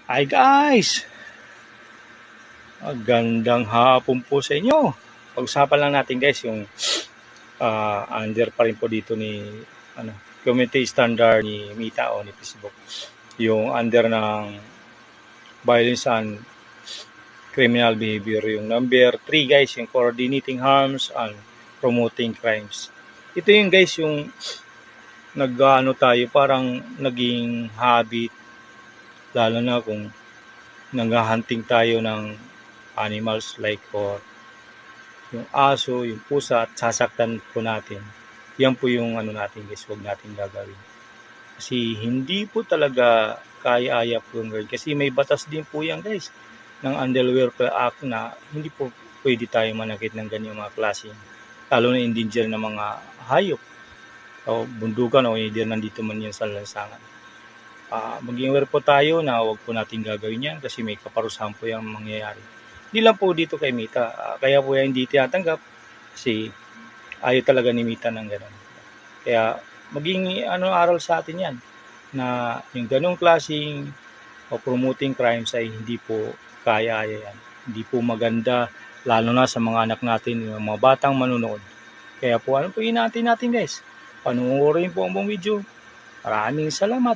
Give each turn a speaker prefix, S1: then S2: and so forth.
S1: Hi guys! Magandang hapon po sa inyo. Pag-usapan lang natin guys yung under pa rin po dito ni community standard ni Meta o ni Facebook. Yung under ng violence and criminal behavior. Yung number 3 guys, yung coordinating harms and promoting crimes. Ito yung guys yung tayo parang naging habit, lalo na kung nag-hunting tayo ng animals like for yung aso, yung pusa, at sasaktan po natin. Yan po yung natin guys, huwag natin gagawin. Kasi hindi po talaga kaya-aya po yung guard. Kasi may batas din po yan guys ng Animal Welfare Act na hindi po pwede tayo manakit ng ganyang mga klase. Lalo na endangered na mga hayop o bundukan o hindi nandito man yan sa lansangan. Maging aware po tayo na huwag po natin gagawin yan kasi may kaparusahan po yung mangyayari. Hindi lang po dito kay Mita, kaya po yan hindi tinatanggap kasi ayaw talaga ni Mita ng gano'n. Kaya maging aral sa atin yan na yung ganong klaseng o promoting crimes ay hindi po kaya-aya yan. Hindi po maganda lalo na sa mga anak natin, yung mga batang manunood. Kaya po po natin guys, panoorin po ang buong video. Maraming salamat.